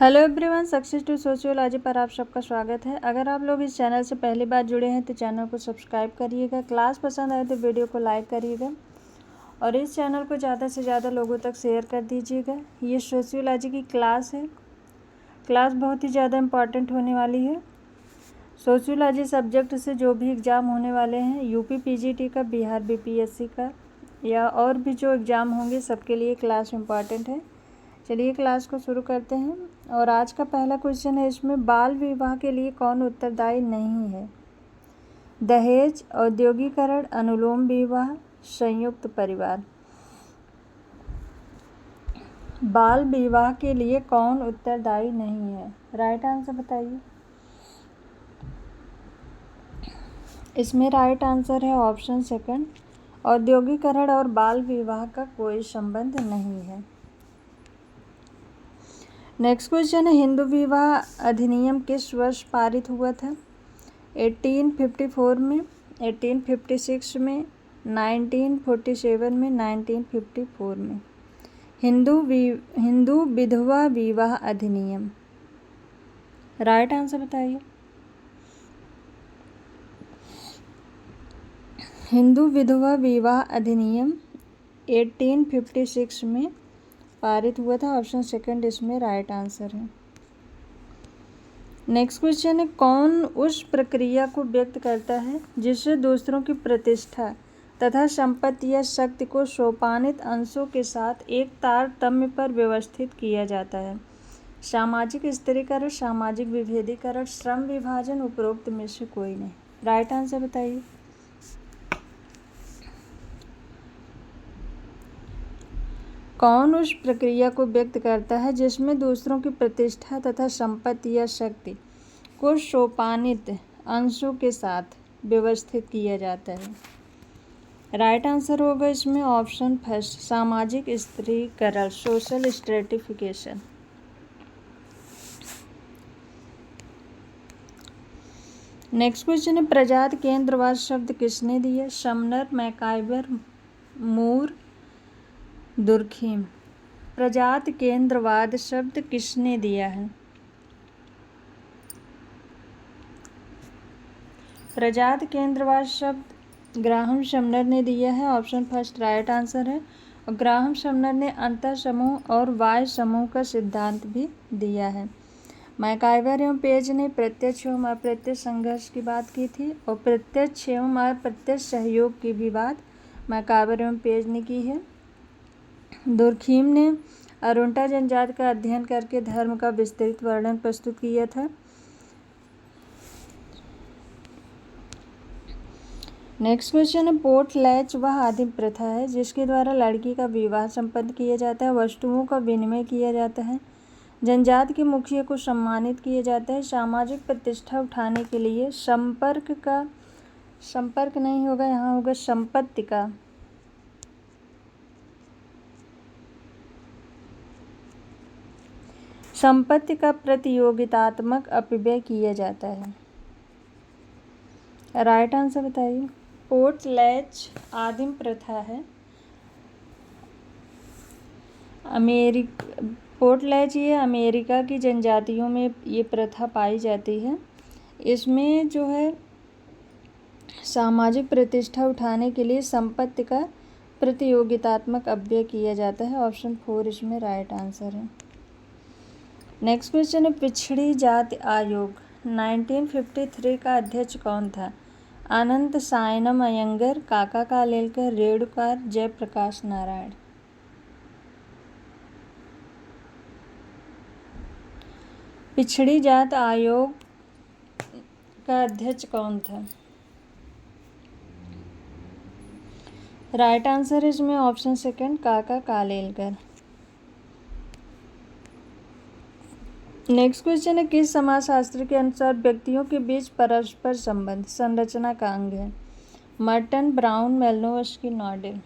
Hello everyone, success to sociology पर आप सबका स्वागत है। अगर आप लोग इस चैनल से पहली बार जुड़े हैं तो चैनल को सब्सक्राइब करिएगा। क्लास पसंद आए तो वीडियो को लाइक करिएगा और इस चैनल को ज़्यादा से ज़्यादा लोगों तक शेयर कर दीजिएगा। ये सोशियोलॉजी की क्लास है। क्लास बहुत ही ज़्यादा इम्पॉर्टेंट होने वाली है। सोशियोलॉजी सब्जेक्ट से जो भी एग्ज़ाम होने वाले हैं, यूपी पीजीटी का, बिहार बीपीएससी का या और भी जो एग्ज़ाम होंगे, सबके लिए क्लास इम्पॉर्टेंट है। चलिए क्लास को शुरू करते हैं। और आज का पहला क्वेश्चन है इसमें, बाल विवाह के लिए कौन उत्तरदायी नहीं है? दहेज, औद्योगिकरण, अनुलोम विवाह, संयुक्त परिवार। बाल विवाह के लिए कौन उत्तरदायी नहीं है? राइट आंसर बताइए। इसमें राइट आंसर है ऑप्शन सेकंड, औद्योगिकरण और बाल विवाह का कोई संबंध नहीं है। नेक्स्ट क्वेश्चन है, हिंदू विवाह अधिनियम किस वर्ष पारित हुआ था? 1854 में, 1856 में, 1947 में, 1954 में। हिंदू विधवा विवाह अधिनियम। राइट आंसर बताइए। हिंदू विधवा विवाह अधिनियम 1856 में पारित हुआ था। ऑप्शन सेकंड इसमें राइट आंसर है। नेक्स्ट क्वेश्चन है, कौन उस प्रक्रिया को व्यक्त करता है जिससे दूसरों की प्रतिष्ठा तथा संपत्ति या शक्ति को सोपानित अंशों के साथ एक तारतम्य पर व्यवस्थित किया जाता है? सामाजिक स्थिरीकरण, सामाजिक विभेदीकरण, श्रम विभाजन, उपरोक्त में से कोई नहीं। राइट आंसर बताइए। कौन उस प्रक्रिया को व्यक्त करता है जिसमें दूसरों की प्रतिष्ठा तथा संपत्ति या शक्ति को सोपानित अंशों के साथ व्यवस्थित किया जाता है? राइट आंसर होगा इसमें ऑप्शन फर्स्ट, सामाजिक स्थिरीकरण, सोशल स्ट्रेटिफिकेशन। नेक्स्ट क्वेश्चन है, प्रजाति केंद्रवाद शब्द किसने दिया? समनर, मैकाइवर, मूर, दुर्खीम। प्रजाति केंद्रवाद शब्द किसने दिया है? प्रजाति केंद्रवाद शब्द ग्राहम समनर ने दिया है। ऑप्शन फर्स्ट राइट आंसर है। और ग्राहम समनर ने अंतर समूह और वाय समूह का सिद्धांत भी दिया है। मैकाइवर एवं पेज ने प्रत्यक्ष एवं अप्रत्यक्ष संघर्ष की बात की थी और प्रत्यक्ष एवं अप्रत्यक्ष सहयोग की भी बात मैकाइवर एवं पेज ने की है। दुर्खीम ने अरुंटा जनजाति का अध्ययन करके धर्म का विस्तृत वर्णन प्रस्तुत किया था। नेक्स्ट क्वेश्चन है, पोर्टलैच वह आदिम प्रथा है जिसके द्वारा लड़की का विवाह संपन्न किया जाता है, वस्तुओं का विनिमय किया जाता है, जनजाति के मुखिया को सम्मानित किया जाता है, सामाजिक प्रतिष्ठा उठाने के लिए संपर्क नहीं होगा, यहाँ होगा संपत्ति का प्रतियोगितात्मक अपव्यय किया जाता है। राइट आंसर बताइए। पोर्टलैच आदिम प्रथा है। पोर्टलैच ये अमेरिका की जनजातियों में ये प्रथा पाई जाती है। इसमें जो है सामाजिक प्रतिष्ठा उठाने के लिए संपत्ति का प्रतियोगितात्मक अपव्यय किया जाता है। ऑप्शन 4 इसमें राइट आंसर है। नेक्स्ट क्वेश्चन है, पिछड़ी जाति आयोग 1953 का अध्यक्ष कौन था? अनंत सायनम अयंगर, काका कालेलकर, रेणुकार, जयप्रकाश नारायण। पिछड़ी जात आयोग का अध्यक्ष कौन था? राइट आंसर इसमें ऑप्शन सेकंड, काका कालेलकर। नेक्स्ट क्वेश्चन है, किस समाजशास्त्र के अनुसार व्यक्तियों के बीच परस्पर संबंध संरचना का अंग है? Merton, Brown, Malinowski, Nadel.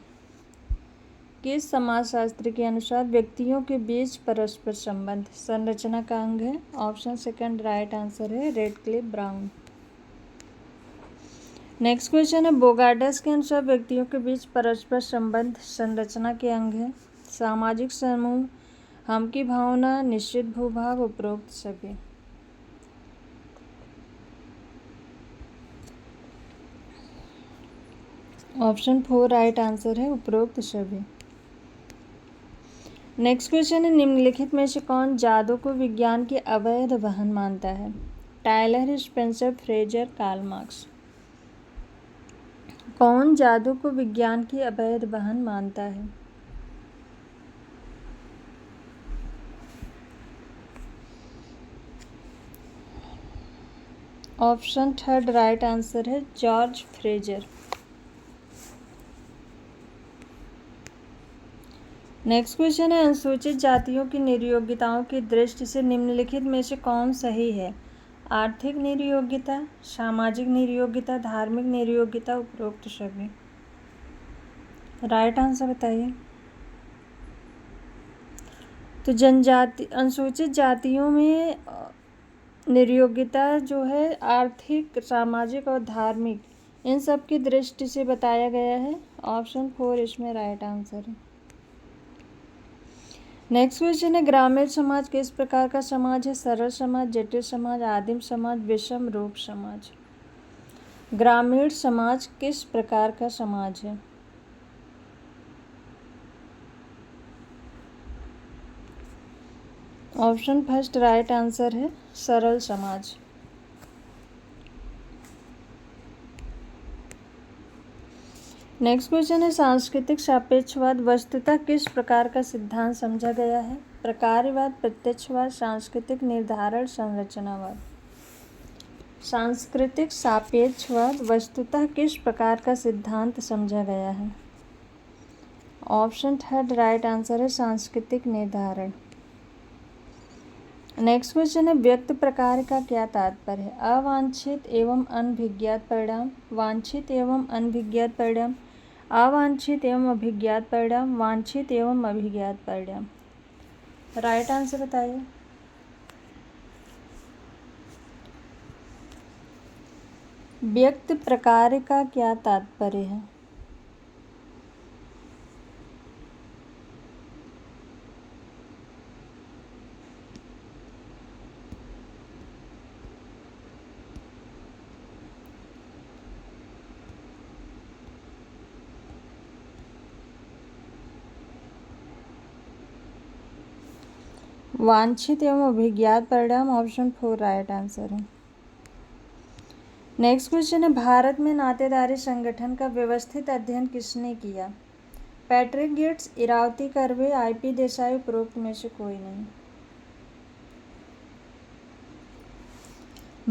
किस समाजशास्त्र के अनुसार व्यक्तियों के बीच परस्पर संबंध संरचना का अंग है? ऑप्शन सेकंड राइट आंसर है, रेडक्लिफ, ब्राउन। नेक्स्ट क्वेश्चन है, बोगार्डस के अनुसार व्यक्तियों के बीच परस्पर संबंध संरचना के अंग है? सामाजिक समूह, हम की भावना, निश्चित भूभाग, उपरोक्त सभी। ऑप्शन 4 राइट आंसर है, उपरोक्त सभी। नेक्स्ट क्वेश्चन है, निम्नलिखित में से कौन जादू को विज्ञान की अवैध वाहन मानता है? Tylor, Spencer, Frazer, Karl Marx. कौन जादू को विज्ञान की अवैध वाहन मानता है? ऑप्शन 3 राइट आंसर है, जॉर्ज फ्रेजर। नेक्स्ट क्वेश्चन है, अनुसूचित जातियों की निर्योग्यताओं की दृष्टि से निम्नलिखित में से कौन सही है? आर्थिक निर्योग्यता, सामाजिक निर्योग्यता, धार्मिक निर्योग्यता, उपरोक्त सभी। राइट आंसर बताइए। तो जनजाति अनुसूचित जातियों में निर्योग्यता जो है आर्थिक, सामाजिक और धार्मिक, इन सब की दृष्टि से बताया गया है। ऑप्शन 4 इसमें राइट आंसर है। नेक्स्ट क्वेश्चन है, ग्रामीण समाज किस प्रकार का समाज है? सरल समाज, जटिल समाज, आदिम समाज, विषम रूप समाज। ग्रामीण समाज किस प्रकार का समाज है? ऑप्शन 1 राइट आंसर है, सरल समाज। नेक्स्ट क्वेश्चन है, सांस्कृतिक सापेक्षवाद वस्तुतः किस प्रकार का सिद्धांत समझा गया है? प्रकारवाद, प्रत्यक्षवाद, सांस्कृतिक निर्धारण, संरचनावाद। सांस्कृतिक सापेक्षवाद वस्तुतः किस प्रकार का सिद्धांत समझा गया है? ऑप्शन 3 राइट आंसर है, सांस्कृतिक निर्धारण। नेक्स्ट क्वेश्चन है, व्यक्त प्रकार का क्या तात्पर्य है? अवांछित एवं अनभिज्ञात परिणाम, वांछित एवं अनभिज्ञात परिणाम, अवांछित एवं अभिज्ञात परिणाम, वांछित एवं अभिज्ञात परिणाम। राइट आंसर बताइए। व्यक्त प्रकार का क्या तात्पर्य है? वांछित एवं अभिज्ञात परिणाम, ऑप्शन 4 राइट आंसर है। नेक्स्ट क्वेश्चन है, भारत में नातेदारी संगठन का व्यवस्थित अध्ययन किसने किया? Patrick Geddes, Irawati Karve, IP Desai, उपरोक्त में से कोई नहीं।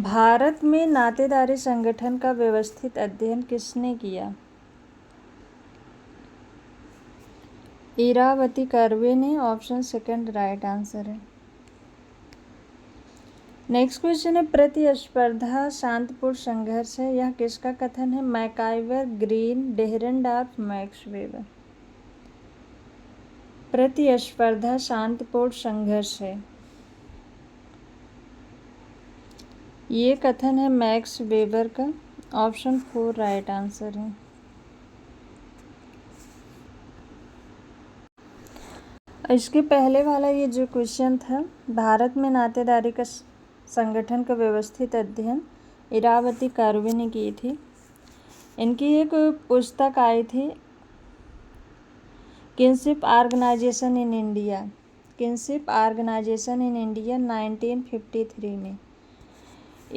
भारत में नातेदारी संगठन का व्यवस्थित अध्ययन किसने किया? इरावती कर्वे ने, ऑप्शन 2 राइट आंसर है। नेक्स्ट क्वेश्चन है, प्रतिस्पर्धा शांतिपूर्ण संघर्ष है, यह किसका कथन है? MacIver, Green, Dahrendorf, Max Weber. प्रतिस्पर्धा शांतिपूर्ण संघर्ष है, ये कथन है मैक्स वेबर का। ऑप्शन 4 राइट आंसर है। इसके पहले वाला ये जो क्वेश्चन था, भारत में नातेदारी का संगठन का व्यवस्थित अध्ययन इरावती कर्वे ने की थी। इनकी एक पुस्तक आई थी, kinship organisation in India, kinship organisation in India 1953 में।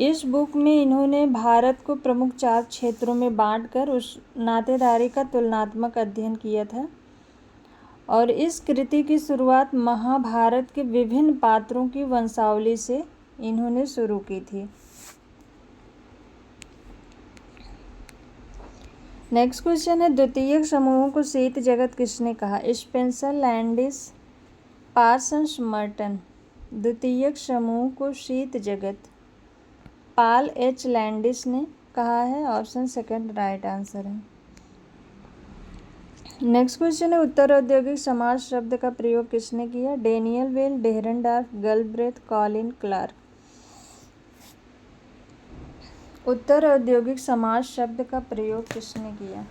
इस बुक में इन्होंने भारत को प्रमुख 4 क्षेत्रों में बांटकर उस नातेदारी का तुलनात्मक अध्ययन किया था और इस कृति की शुरुआत महाभारत के विभिन्न पात्रों की वंशावली से इन्होंने शुरू की थी। नेक्स्ट क्वेश्चन है, द्वितीयक समूहों को शीत जगत किसने कहा? Spencer, Landis, Parsons, Merton. द्वितीयक समूह को शीत जगत पाल H लैंडिस ने कहा है। ऑप्शन 2 राइट आंसर है। नेक्स्ट क्वेश्चन है, उत्तर औद्योगिक समाज शब्द का प्रयोग किसने किया? Daniel Bell, Dahrendorf, Galbraith, Colin Clark. उत्तर औद्योगिक समाज शब्द का प्रयोग किसने किया?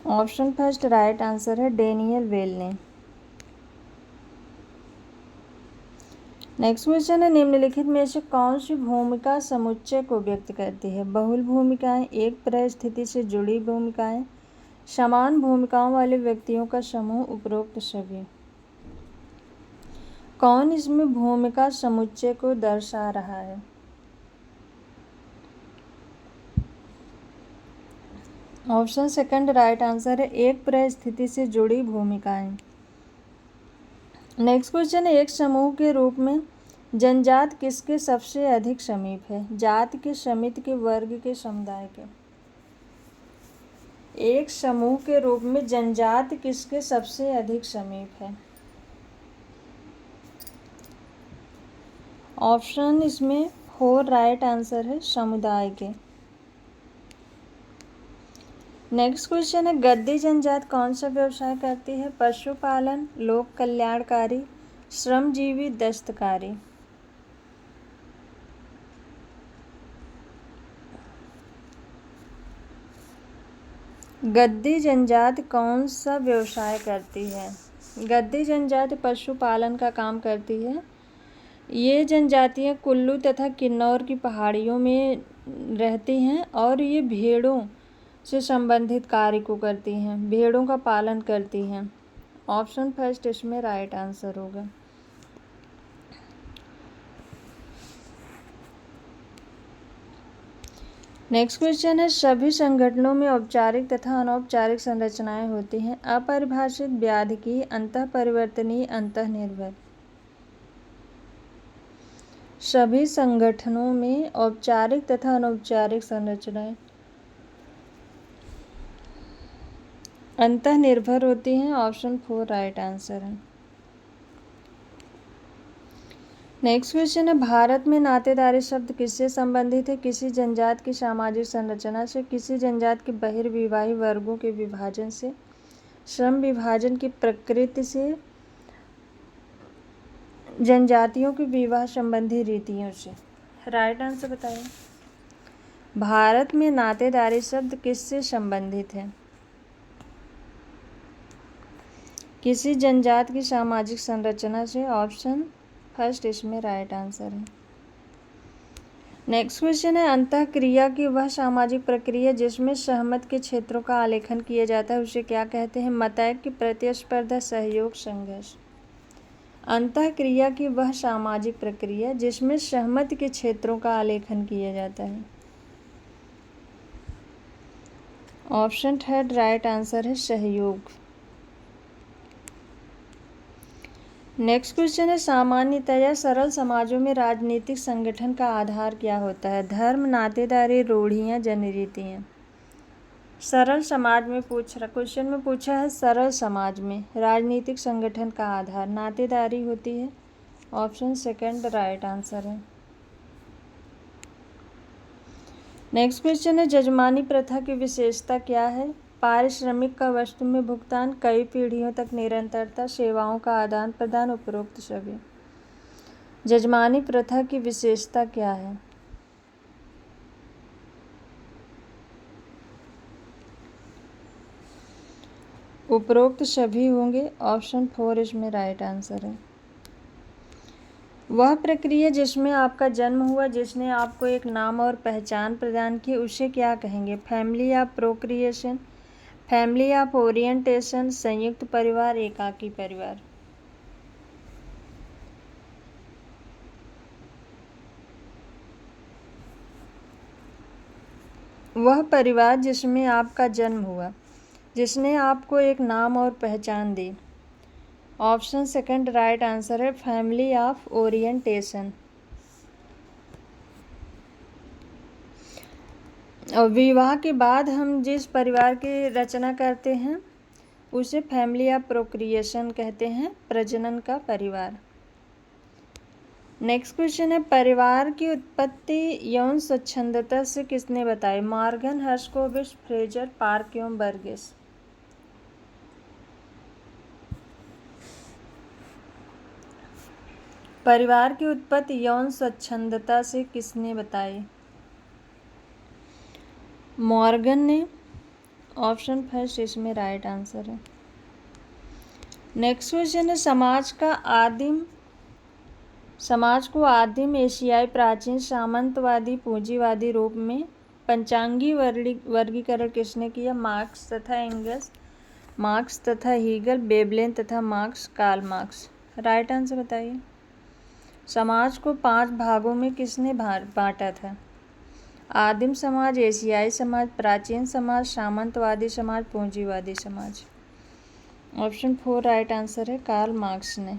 ऑप्शन फर्स्ट राइट आंसर है डेनियल वेल ने। नेक्स्ट क्वेश्चन है निम्नलिखित में से कौन सी भूमिका समुच्चय को व्यक्त करती है? बहुल भूमिकाएं, एक परिस्थिति से जुड़ी भूमिकाएं, समान भूमिकाओं वाले व्यक्तियों का समूह, उपरोक्त सभी। कौन इसमें भूमिका समुच्चय को दर्शा रहा है? ऑप्शन सेकंड राइट आंसर है एक परिस्थिति से जुड़ी भूमिकाएं। नेक्स्ट क्वेश्चन है एक समूह के रूप में जनजात किसके सबसे अधिक समीप है? जात के, समिति के, वर्ग के, समुदाय के। एक समूह के रूप में जनजात किसके सबसे अधिक समीप है? ऑप्शन इसमें 4 राइट आंसर है समुदाय के। नेक्स्ट क्वेश्चन है गद्दी जनजात कौन सा व्यवसाय करती है? पशुपालन, लोक कल्याणकारी, श्रमजीवी, दस्तकारी। गद्दी जनजात कौन सा व्यवसाय करती है? गद्दी जनजात पशुपालन का काम करती है। ये जनजातियाँ कुल्लू तथा किन्नौर की पहाड़ियों में रहती हैं और ये भेड़ों से संबंधित कार्य को करती हैं, भेड़ों का पालन करती हैं। ऑप्शन फर्स्ट इसमें राइट आंसर होगा। नेक्स्ट क्वेश्चन है सभी संगठनों में औपचारिक तथा अनौपचारिक संरचनाएं होती हैं। अपरिभाषित, व्याधिकी, अंतःपरिवर्तनीय, अंतःनिर्भर। सभी संगठनों में औपचारिक तथा अनौपचारिक संरचनाएं अंतःनिर्भर होती हैं। ऑप्शन 4 राइट आंसर है। नेक्स्ट क्वेश्चन है भारत में नातेदारी शब्द किससे संबंधित है? किसी जनजात की सामाजिक संरचना से, किसी जनजात के बहिर्विवाही वर्गों के विभाजन से, श्रम विभाजन की प्रकृति से, जनजातियों के विवाह संबंधी रीतियों से। राइट आंसर बताइए। भारत में नातेदारी शब्द किससे संबंधित है? किसी जनजात की सामाजिक संरचना से। ऑप्शन फर्स्ट इसमें राइट आंसर है। नेक्स्ट क्वेश्चन है अंतःक्रिया की वह सामाजिक प्रक्रिया जिसमें सहमत के क्षेत्रों का आलेखन किया जाता है उसे क्या कहते हैं? मतैक्य, प्रतिस्पर्धा, सहयोग, संघर्ष। अंतःक्रिया की वह सामाजिक प्रक्रिया जिसमें सहमत के क्षेत्रों का आलेखन किया जाता है। ऑप्शन थर्ड राइट आंसर है सहयोग। नेक्स्ट क्वेश्चन है सामान्यतया सरल समाजों में राजनीतिक संगठन का आधार क्या होता है? धर्म, नातेदारी, रूढ़ियाँ, जनरीतियाँ। सरल समाज में क्वेश्चन में पूछा है सरल समाज में राजनीतिक संगठन का आधार नातेदारी होती है। ऑप्शन सेकंड राइट आंसर है। नेक्स्ट क्वेश्चन है जजमानी प्रथा की विशेषता क्या है? पारिश्रमिक का वस्तु में भुगतान, कई पीढ़ियों तक निरंतरता, सेवाओं का आदान प्रदान, उपरोक्त सभी। जजमानी प्रथा की विशेषता क्या है? उपरोक्त सभी होंगे। ऑप्शन 4 इसमें राइट आंसर है। वह प्रक्रिया जिसमें आपका जन्म हुआ, जिसने आपको एक नाम और पहचान प्रदान की, उसे क्या कहेंगे? Family of procreation, family of orientation, संयुक्त परिवार, एकाकी परिवार। वह परिवार जिसमें आपका जन्म हुआ, जिसने आपको एक नाम और पहचान दी। ऑप्शन सेकंड राइट आंसर है फैमिली ऑफ ओरिएंटेशन। और विवाह के बाद हम जिस परिवार की रचना करते हैं उसे फैमिली ऑफ प्रोक्रिएशन कहते हैं, प्रजनन का परिवार। नेक्स्ट क्वेश्चन है परिवार की उत्पत्ति यौन स्वच्छंदता से किसने बताई? मॉर्गन, हर्स्कोविट्ज, फ्रेजर, पार्क एवं बर्गेस। परिवार की उत्पत्ति यौन स्वच्छंदता से किसने बताई? मॉर्गन ने, ऑप्शन फर्स्ट इसमें राइट आंसर है। नेक्स्ट क्वेश्चन है, समाज को आदिम एशियाई प्राचीन सामंतवादी पूंजीवादी रूप में पंचांगी वर्गीकरण किसने किया? मार्क्स तथा एंगल्स, मार्क्स तथा हीगल, बेबलेन तथा Marx, Karl Marx. Right answer बताइए। समाज को 5 भागों में किसने बांटा था? आदिम समाज, एशियाई समाज, प्राचीन समाज, सामंतवादी समाज, पूंजीवादी समाज। ऑप्शन 4 राइट आंसर है, कार्ल मार्क्स ने।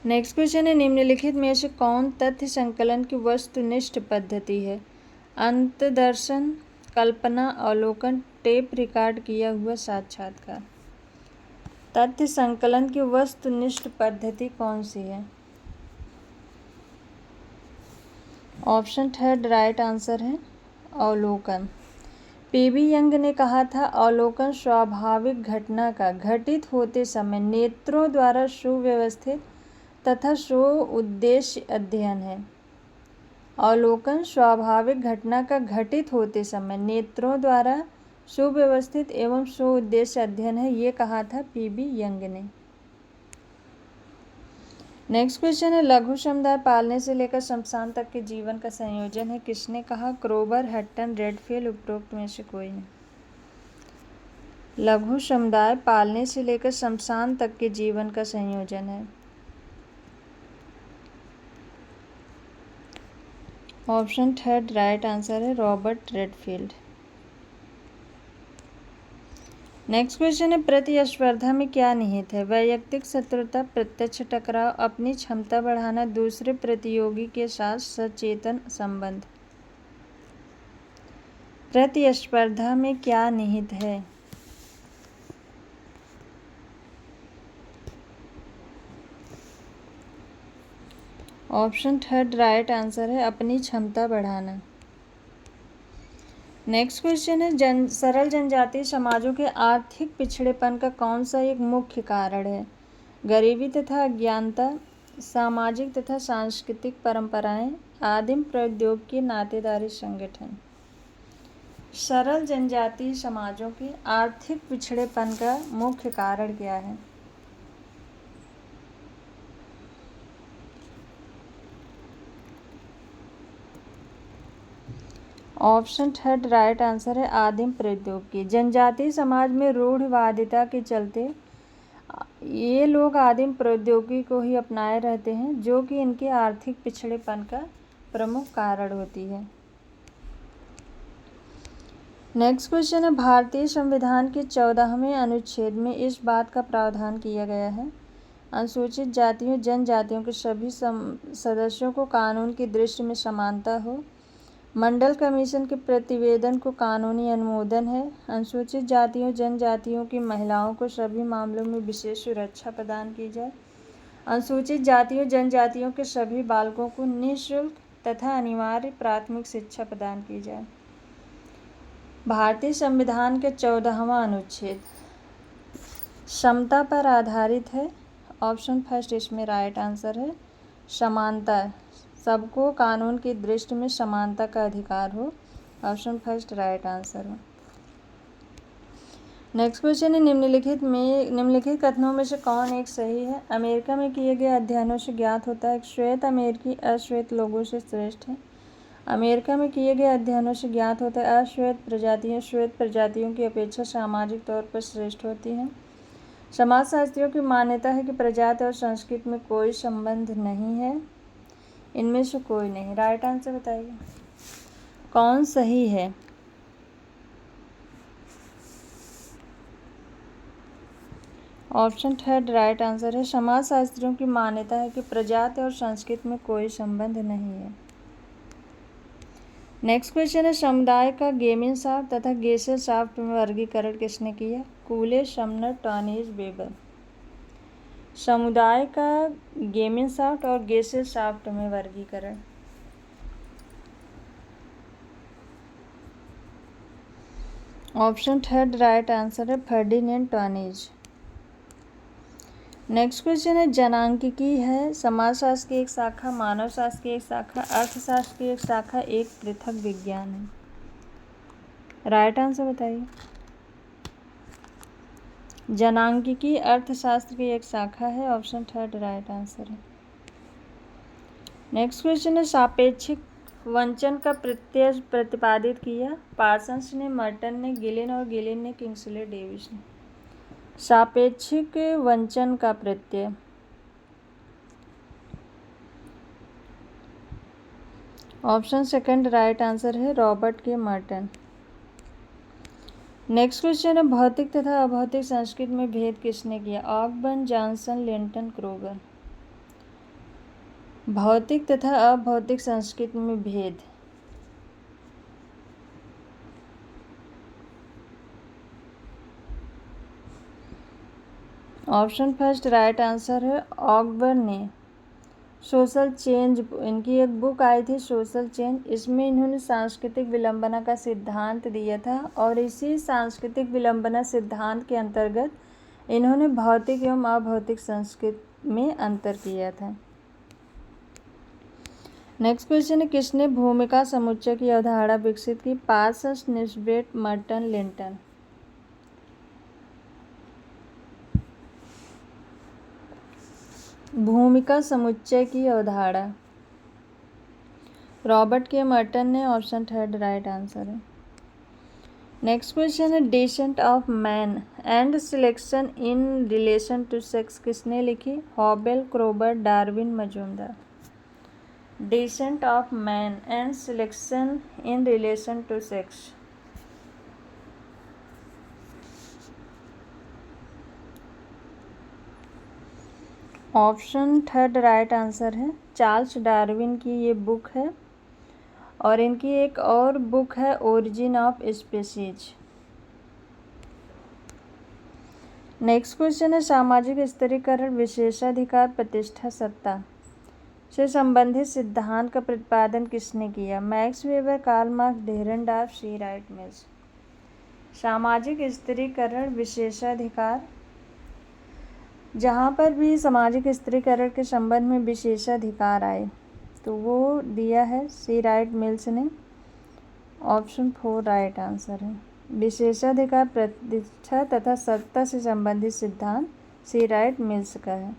नेक्स्ट क्वेश्चन है, निम्नलिखित में से कौन तथ्य संकलन की वस्तुनिष्ठ पद्धति है? अंतदर्शन, कल्पना, अवलोकन, टेप रिकॉर्ड किया हुआ साक्षात्कार। तथ्य संकलन की वस्तुनिष्ठ पद्धति कौन सी है? ऑप्शन थर्ड राइट आंसर है, अवलोकन। पीबी यंग ने कहा था, अवलोकन स्वाभाविक घटना का घटित होते समय नेत्रों द्वारा सुव्यवस्थित तथा सुउद्देश्य अध्ययन है। अवलोकन स्वाभाविक घटना का घटित होते समय नेत्रों द्वारा सुव्यवस्थित एवं सुउद्देश्य अध्ययन है, ये कहा था पीबी यंग ने। नेक्स्ट क्वेश्चन है, लघु समुदाय पालने से लेकर शमशान तक के जीवन का संयोजन है, किसने कहा? क्रोबर, हट्टन, रेडफील्ड, उपरोक्त में से कोई नहीं। लघु समुदाय पालने से लेकर शमशान तक के जीवन का संयोजन है। ऑप्शन थर्ड राइट आंसर है, रॉबर्ट रेडफील्ड। नेक्स्ट क्वेश्चन है, प्रतिस्पर्धा में क्या निहित है? वैयक्तिक शत्रुता, प्रत्यक्ष टकराव, अपनी क्षमता बढ़ाना, दूसरे प्रतियोगी के साथ सचेतन संबंध। प्रतिस्पर्धा में क्या निहित है? ऑप्शन थर्ड राइट आंसर है, अपनी क्षमता बढ़ाना। नेक्स्ट क्वेश्चन है, सरल जनजातीय समाजों के आर्थिक पिछड़ेपन का कौन सा एक मुख्य कारण है? गरीबी तथा अज्ञानता, सामाजिक तथा सांस्कृतिक परंपराएं, आदिम प्रौद्योगिकी, नातेदारी संगठन। सरल जनजातीय समाजों के आर्थिक पिछड़ेपन का मुख्य कारण क्या है? ऑप्शन थर्ड राइट आंसर है, आदिम प्रौद्योगिकी। जनजातीय समाज में रूढ़िवादिता के चलते ये लोग आदिम प्रौद्योगिकी को ही अपनाए रहते हैं, जो कि इनके आर्थिक पिछड़ेपन का प्रमुख कारण होती है। नेक्स्ट क्वेश्चन है, भारतीय संविधान के 14वें अनुच्छेद में इस बात का प्रावधान किया गया है, अनुसूचित जातियों जनजातियों के सभी सदस्यों को कानून की दृष्टि में समानता हो। मंडल कमीशन के प्रतिवेदन को कानूनी अनुमोदन है। अनुसूचित जातियों जनजातियों की महिलाओं को सभी मामलों में विशेष सुरक्षा प्रदान की जाए। अनुसूचित जातियों जनजातियों के सभी बालकों को निःशुल्क तथा अनिवार्य प्राथमिक शिक्षा प्रदान की जाए। भारतीय संविधान के 14वां अनुच्छेद समता पर आधारित है। ऑप्शन फर्स्ट इसमें राइट आंसर है, समानता, सबको कानून की दृष्टि में समानता का अधिकार हो। ऑप्शन फर्स्ट राइट आंसर हो। नेक्स्ट क्वेश्चन है, निम्नलिखित कथनों में से कौन एक सही है? अमेरिका में किए गए अध्ययनों से ज्ञात होता है कि श्वेत अमेरिकी अश्वेत लोगों से श्रेष्ठ है। अमेरिका में किए गए अध्ययनों से ज्ञात होता है अश्वेत प्रजातियां श्वेत प्रजातियों की अपेक्षा सामाजिक तौर पर श्रेष्ठ होती हैं। समाजशास्त्रियों की मान्यता है कि प्रजाति और संस्कृति में कोई संबंध नहीं है, इनमें से कोई नहीं। राइट आंसर बताइए, कौन सही है? ऑप्शन थर्ड राइट आंसर है, समाजशास्त्रियों की मान्यता है कि प्रजाति और संस्कृति में कोई संबंध नहीं है। नेक्स्ट क्वेश्चन है, समुदाय का गेमेनशाफ्ट तथा गेसेलशाफ्ट में वर्गीकरण किसने किया? कूले, समनर, टॉनिज, वेबर। समुदाय का गेमेनशाफ्ट और गेसेलशाफ्ट में वर्गीकरण। ऑप्शन थर्ड राइट आंसर है, फर्डिनेंड टॉनिज। नेक्स्ट क्वेश्चन है, जनांकिकी है समाजशास्त्र की एक शाखा, मानव शास्त्र की एक शाखा, अर्थशास्त्र की एक शाखा, एक पृथक विज्ञान है। राइट आंसर बताइए। जनांगिकी अर्थशास्त्र की एक शाखा है। ऑप्शन थर्ड राइट आंसर है। नेक्स्ट क्वेश्चन है, सापेक्षिक वंचन का प्रत्यय प्रतिपादित किया। पार्सन्स ने, मर्टन ने, गिलिन और गिलिन ने, किंग्सले डेविस ने। सापेक्षिक वंचन का प्रत्यय, ऑप्शन सेकंड राइट आंसर है, रॉबर्ट के मर्टन। नेक्स्ट क्वेश्चन है, भौतिक तथा अभौतिक संस्कृत में भेद किसने किया। ऑकबर्न, जॉनसन, लिंटन, क्रोगर। भौतिक तथा अभौतिक संस्कृत में भेद, ऑप्शन फर्स्ट राइट आंसर है, ऑकबर्न ने। सोशल चेंज, इनकी एक बुक आई थी सोशल चेंज, इसमें इन्होंने सांस्कृतिक विलंबना का सिद्धांत दिया था और इसी सांस्कृतिक विलंबना सिद्धांत के अंतर्गत इन्होंने भौतिक एवं अभौतिक संस्कृत में अंतर किया था। नेक्स्ट क्वेश्चन है, किसने भूमिका समुच्चय की अवधारणा विकसित की। Parsons, Nisbet, Merton, Linton. भूमिका समुच्चय की अवधारणा रॉबर्ट के मर्टन ने। ऑप्शन थर्ड राइट आंसर है। नेक्स्ट क्वेश्चन है, descent of man and selection in relation to sex किसने लिखी। Hoebel, Kroeber, Darwin, Majumdar. Descent of man and selection in relation to sex, option third right answer है। Charles Darwin की ये book है और इनकी एक और बुक है origin of species. Next question है, सामाजिक स्थिरीकरण, विशेषाधिकार, प्रतिष्ठा, सत्ता से संबंधित सिद्धांत का प्रतिपादन किसने किया। मैक्स वेबर, कार्ल मार्क्स, डेरेनडार्फ, सी राइट मिल्स। सामाजिक स्थिरीकरण, विशेषाधिकार, जहाँ पर भी सामाजिक स्थिरीकरण के संबंध में विशेषाधिकार आए तो वो दिया है सी राइट मिल्स ने। ऑप्शन फोर राइट आंसर है। विशेषाधिकार, प्रतिष्ठा तथा सत्ता से संबंधित सिद्धांत सी राइट मिल्स का है।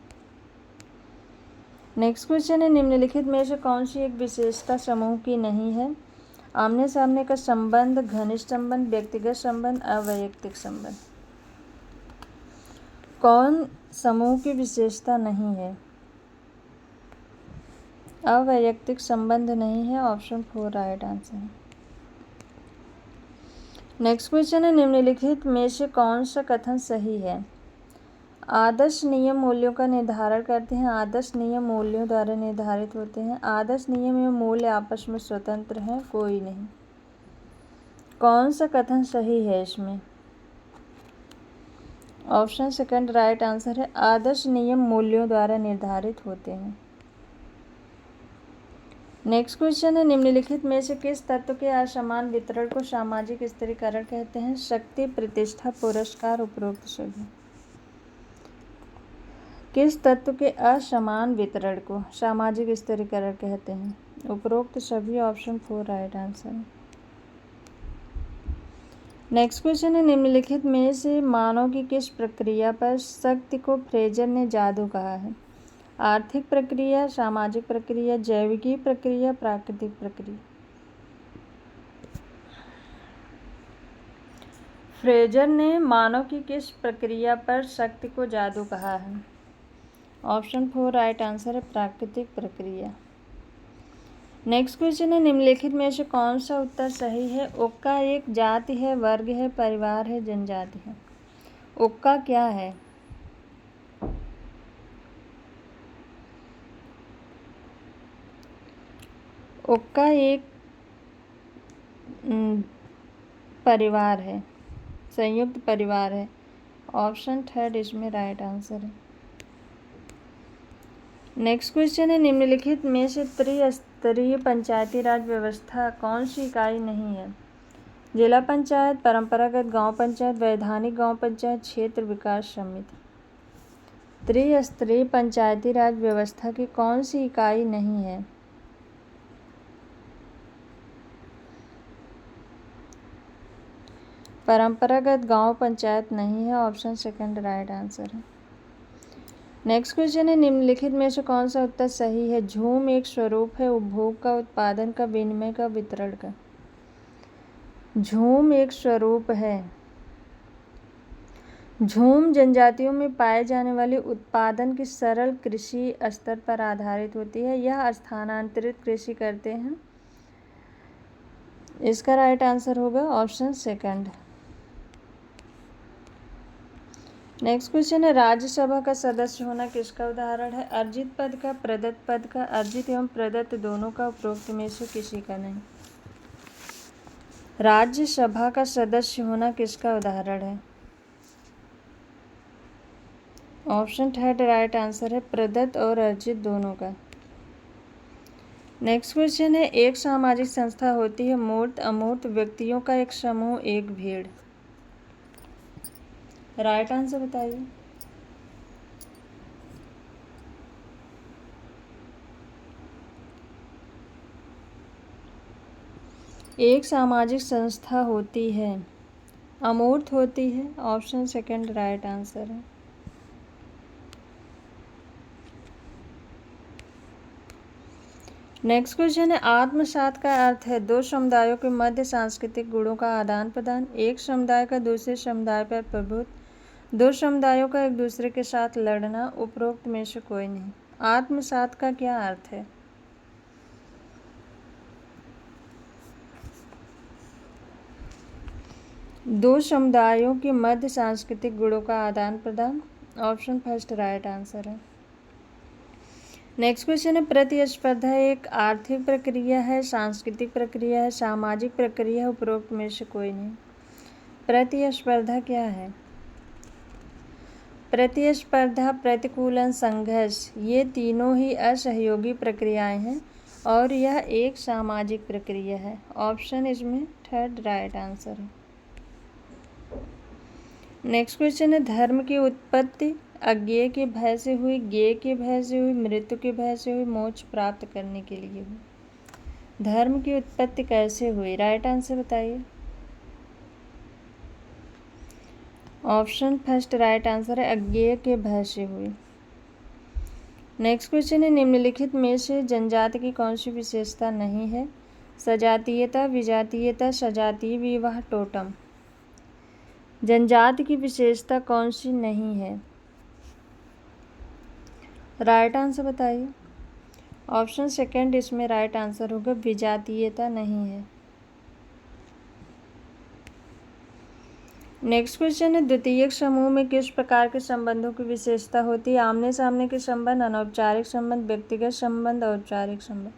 नेक्स्ट क्वेश्चन है, निम्नलिखित में से कौन सी एक विशेषता समूह की नहीं है। आमने सामने का संबंध, घनिष्ठ संबंध, व्यक्तिगत संबंध, अवैयक्तिक संबंध। कौन समूह की विशेषता नहीं है। अवैयक्तिक संबंध नहीं है। ऑप्शन फोर राइट आंसर है। नेक्स्ट क्वेश्चन है, निम्नलिखित में से कौन सा कथन सही है। आदर्श नियम मूल्यों का निर्धारण करते हैं। आदर्श नियम मूल्यों द्वारा निर्धारित होते हैं। आदर्श नियम एवं मूल्य आपस में स्वतंत्र हैं, कोई नहीं। कौन सा कथन सही है इसमें। ऑप्शन सेकंड राइट आंसर है। आदर्श नियम मूल्यों द्वारा निर्धारित होते हैं। नेक्स्ट क्वेश्चन है, निम्नलिखित में से किस तत्व के असमान वितरण को सामाजिक स्थिरीकरण कहते हैं। शक्ति, प्रतिष्ठा, पुरस्कार, उपरोक्त सभी। किस तत्व के असमान वितरण को सामाजिक स्थिरीकरण कहते हैं। उपरोक्त सभी। ऑप्शन फोर राइट आंसर है। नेक्स्ट क्वेश्चन है, निम्नलिखित में से मानव की किस प्रक्रिया पर शक्ति को फ्रेजर ने जादू कहा है। आर्थिक प्रक्रिया, सामाजिक प्रक्रिया, जैविकी प्रक्रिया, प्राकृतिक प्रक्रिया। फ्रेजर ने मानव की किस प्रक्रिया पर शक्ति को जादू कहा है। ऑप्शन फोर राइट आंसर है, प्राकृतिक प्रक्रिया। नेक्स्ट क्वेश्चन है, निम्नलिखित में से कौन सा उत्तर सही है। उक्का एक जाति है, वर्ग है, परिवार है, जनजाति है। उक्का क्या है। उक्का एक परिवार है, संयुक्त परिवार है। ऑप्शन थर्ड इसमें राइट आंसर है। नेक्स्ट क्वेश्चन है, निम्नलिखित में से त्रिस्तरीय पंचायती राज व्यवस्था कौन सी इकाई नहीं है। जिला पंचायत, परंपरागत गांव पंचायत, वैधानिक गांव पंचायत, क्षेत्र विकास समिति। त्रिस्तरीय पंचायती राज व्यवस्था की कौन सी इकाई नहीं है। परंपरागत गांव पंचायत नहीं है, ऑप्शन सेकंड राइट आंसर है। नेक्स्ट क्वेश्चन है, निम्नलिखित में से कौन सा उत्तर सही है? झूम एक स्वरूप है उपभोग का, उत्पादन का, विनिमय का, वितरण का। झूम एक स्वरूप है। झूम जनजातियों में पाए जाने वाले उत्पादन की सरल कृषि स्तर पर आधारित होती है। यह स्थानांतरित कृषि करते हैं। इसका राइट आंसर होगा ऑप्शन सेकंड। नेक्स्ट क्वेश्चन है, राज्यसभा का सदस्य होना किसका उदाहरण है? अर्जित पद का, प्रदत्त पद का, अर्जित एवं प्रदत्त दोनों का, उपरोक्त में से किसी का नहीं। राज्यसभा का सदस्य होना किसका उदाहरण है? ऑप्शन थर्ड राइट आंसर है, प्रदत्त और अर्जित दोनों का। नेक्स्ट क्वेश्चन है, एक सामाजिक संस्था होती है मूर्त अमूर्त व्यक्तियों का एक समूह, एक भीड़। राइट आंसर बताइए। एक सामाजिक संस्था होती है, अमूर्त होती है, ऑप्शन सेकंड राइट आंसर है। नेक्स्ट क्वेश्चन है, आत्मसात का अर्थ है दो समुदायों के मध्य सांस्कृतिक गुणों का आदान प्रदान, एक समुदाय का दूसरे समुदाय पर प्रभुत्व, दो समुदायों का एक दूसरे के साथ लड़ना, उपरोक्त में से कोई नहीं। आत्मसात का क्या अर्थ है? दो समुदायों के मध्य सांस्कृतिक गुणों का आदान प्रदान, ऑप्शन फर्स्ट राइट आंसर है। नेक्स्ट क्वेश्चन है, प्रतिस्पर्धा एक आर्थिक प्रक्रिया है, सांस्कृतिक प्रक्रिया है, सामाजिक प्रक्रिया है, उपरोक्त में से कोई नहीं। प्रतिस्पर्धा क्या है? प्रतिस्पर्धा, प्रतिकूलन, संघर्ष, ये तीनों ही असहयोगी प्रक्रियाएं हैं और यह एक सामाजिक प्रक्रिया है। ऑप्शन इसमें थर्ड राइट आंसर है। नेक्स्ट क्वेश्चन है, धर्म की उत्पत्ति अज्ञेय के भय से हुई, ज्ञेय के भय से हुई, मृत्यु के भय से हुई, मोक्ष प्राप्त करने के लिए हुई। धर्म की उत्पत्ति कैसे हुई? राइट आंसर बताइए। ऑप्शन फर्स्ट राइट आंसर है, अज्ञेय के भय से हुई। नेक्स्ट क्वेश्चन है, निम्नलिखित में से जनजाति की कौन सी विशेषता नहीं है? सजातीयता, विजातीयता, सजातीय विवाह, टोटम। जनजाति की विशेषता कौन सी नहीं है? राइट आंसर बताइए। ऑप्शन सेकंड इसमें राइट आंसर होगा, विजातीयता नहीं है। नेक्स्ट क्वेश्चन है, द्वितीयक समूह में किस प्रकार के संबंधों की विशेषता होती है? आमने सामने के संबंध, अनौपचारिक संबंध, व्यक्तिगत संबंध, औपचारिक संबंध।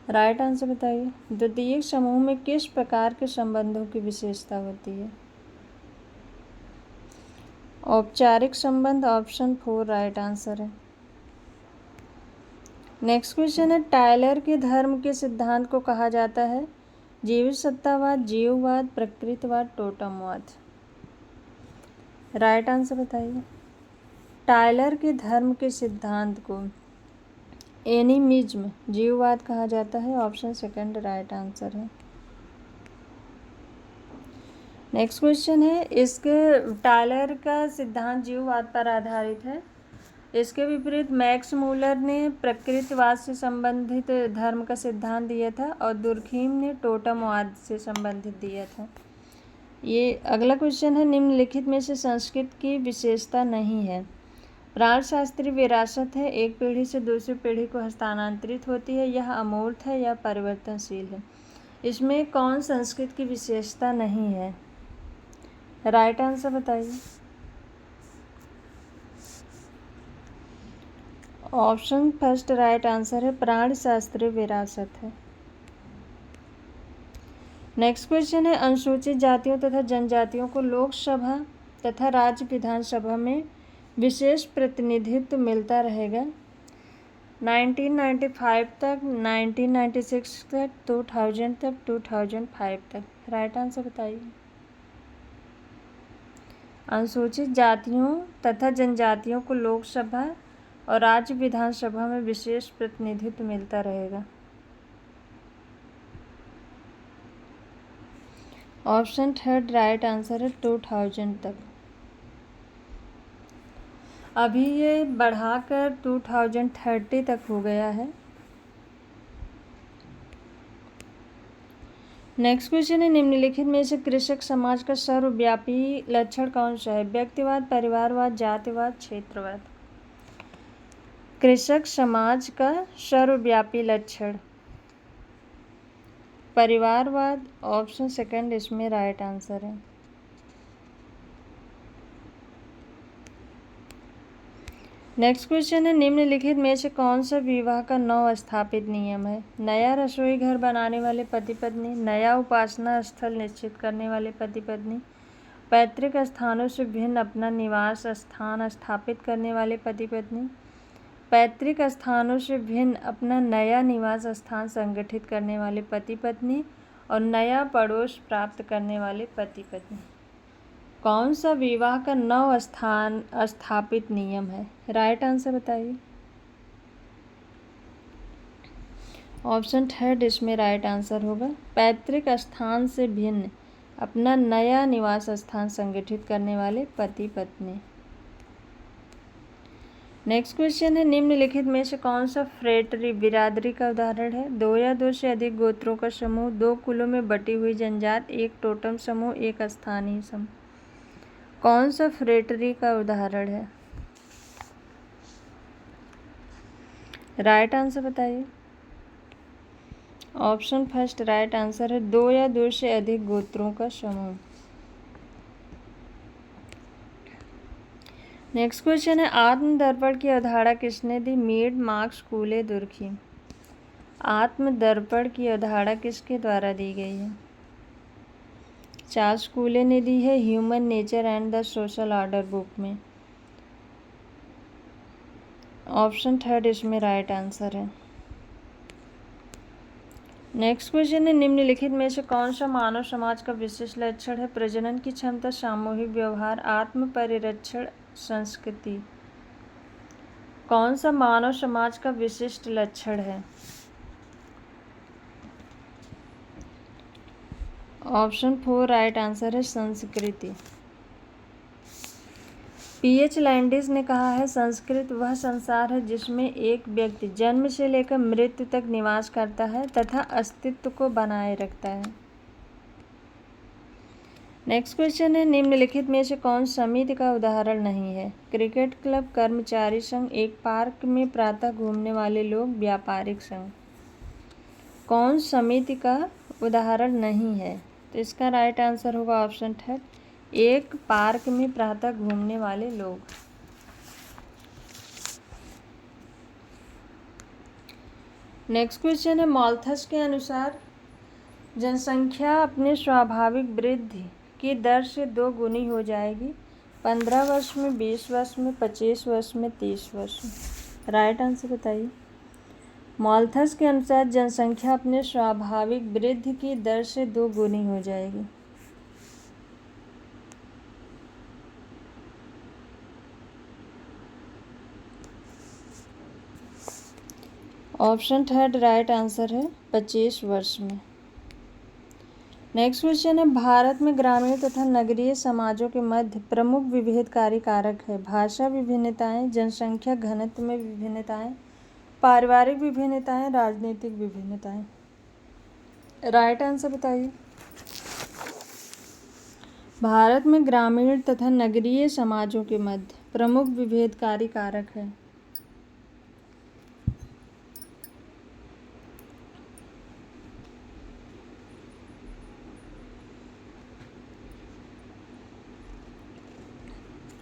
राइट आंसर बताइए। द्वितीयक समूह में किस प्रकार के संबंधों की विशेषता होती है? औपचारिक संबंध, ऑप्शन फोर राइट आंसर है। नेक्स्ट क्वेश्चन है, टायलर के धर्म के सिद्धांत को कहा जाता है? जीवित सत्तावाद, जीववाद, प्रकृतिवाद, टोटमवाद। राइट आंसर बताइए। टायलर के धर्म के सिद्धांत को एनिमिज्म, जीववाद कहा जाता है, ऑप्शन सेकंड राइट आंसर है। नेक्स्ट क्वेश्चन है, इसके टायलर का सिद्धांत जीववाद पर आधारित है। इसके विपरीत मैक्स मूलर ने प्रकृतिवाद से संबंधित धर्म का सिद्धांत दिया था और दुर्खीम ने टोटमवाद से संबंधित दिया था। ये अगला क्वेश्चन है, निम्नलिखित में से संस्कृत की विशेषता नहीं है? प्राणशास्त्रीय विरासत है, एक पीढ़ी से दूसरी पीढ़ी को हस्तांतरित होती है, यह अमूर्त है या परिवर्तनशील है। इसमें कौन संस्कृत की विशेषता नहीं है? राइट आंसर बताइए। ऑप्शन फर्स्ट राइट आंसर है, प्राणशास्त्रीय विरासत है। नेक्स्ट क्वेश्चन है, अनुसूचित जातियों तथा जनजातियों को लोकसभा तथा राज्य विधानसभा में विशेष प्रतिनिधित्व मिलता रहेगा 1995 तक, 1996 तक, 2000 तक, 2005 तक। राइट आंसर बताइए। अनुसूचित जातियों तथा जनजातियों को लोकसभा और राज्य विधानसभा में विशेष प्रतिनिधित्व मिलता रहेगा। ऑप्शन थर्ड राइट आंसर है 2000 तक। अभी ये बढ़ाकर 2030 तक हो गया है। नेक्स्ट क्वेश्चन है, निम्नलिखित में से कृषक समाज का सर्वव्यापी लक्षण कौन सा है? व्यक्तिवाद, परिवारवाद, जातिवाद, क्षेत्रवाद। कृषक समाज का सर्वव्यापी लक्षण परिवारवाद। ऑप्शन सेकंड इसमें राइट आंसर है। नेक्स्ट क्वेश्चन है, निम्नलिखित में से कौन सा विवाह का नव स्थापित नियम है? नया रसोई घर बनाने वाले पति पत्नी, नया उपासना स्थल निश्चित करने वाले पति पत्नी, पैतृक स्थानों से भिन्न अपना निवास स्थान स्थापित करने वाले पति पत्नी, पैतृक स्थानों से भिन्न अपना नया निवास स्थान संगठित करने वाले पति पत्नी, और नया पड़ोस प्राप्त करने वाले पति पत्नी। कौन सा विवाह का नव स्थापित नियम है? राइट आंसर बताइए। ऑप्शन थर्ड इसमें राइट आंसर होगा। पैतृक स्थान से भिन्न अपना नया निवास स्थान संगठित करने वाले पति पत्नी। नेक्स्ट क्वेश्चन है, निम्नलिखित में से कौन सा फ्रेटरी बिरादरी का उदाहरण है? दो या दो से अधिक गोत्रों का समूह, दो कुलों में बटी हुई जनजात, एक टोटम समूह, एक स्थानीय समूह। कौन सा फ्रेटरी का उदाहरण है? राइट आंसर बताइए। ऑप्शन फर्स्ट राइट आंसर है, दो या दो से अधिक गोत्रों का समूह। नेक्स्ट क्वेश्चन है, आत्मदर्पण की अवधारणा किसने दी? Mead, marks, कूले, Durkheim. आत्मदर्पण की अवधारणा किसके द्वारा दी गई है? चार्ल्स कूले ने दी है human nature and the social order book में। ऑप्शन थर्ड इसमें राइट आंसर है। नेक्स्ट क्वेश्चन है, निम्नलिखित में से कौन सा मानव समाज का विशिष्ट लक्षण है? प्रजनन की क्षमता, सामूहिक व्यवहार, आत्म परिरक्षण, संस्कृति। कौन सा मानव समाज का विशिष्ट लक्षण है? ऑप्शन फोर राइट आंसर है, संस्कृति। पीएच लैंडिस ने कहा है, संस्कृत वह संसार है जिसमें एक व्यक्ति जन्म से लेकर मृत्यु तक निवास करता है तथा अस्तित्व को बनाए रखता है। नेक्स्ट क्वेश्चन है, निम्नलिखित में से कौन समिति का उदाहरण नहीं है? क्रिकेट क्लब, कर्मचारी संघ, एक पार्क में प्रातः घूमने वाले लोग, व्यापारिक संघ। कौन समिति का उदाहरण नहीं है? तो इसका राइट आंसर होगा ऑप्शन थर्ड, एक पार्क में प्रातः घूमने वाले लोग। नेक्स्ट क्वेश्चन है, माल्थस के अनुसार जनसंख्या अपने स्वाभाविक वृद्धि की दर से 2 गुनी हो जाएगी 15 वर्ष में, 20 वर्ष में, 25 वर्ष में, 30 वर्ष में। राइट आंसर बताइए। माल्थस के अनुसार जनसंख्या अपने स्वाभाविक वृद्धि की दर से 2 गुनी हो जाएगी। ऑप्शन थर्ड राइट आंसर है, 25 वर्ष में। नेक्स्ट क्वेश्चन है, भारत में ग्रामीण तथा नगरीय समाजों के मध्य प्रमुख विभेदकारी कारक है? भाषा विभिन्नताएं, जनसंख्या घनत्व में विभिन्नताएं, पारिवारिक विभिन्नताएं, राजनीतिक विभिन्नताएं। राइट आंसर बताइए। भारत में ग्रामीण तथा नगरीय समाजों के मध्य प्रमुख विभेदकारी कारक है?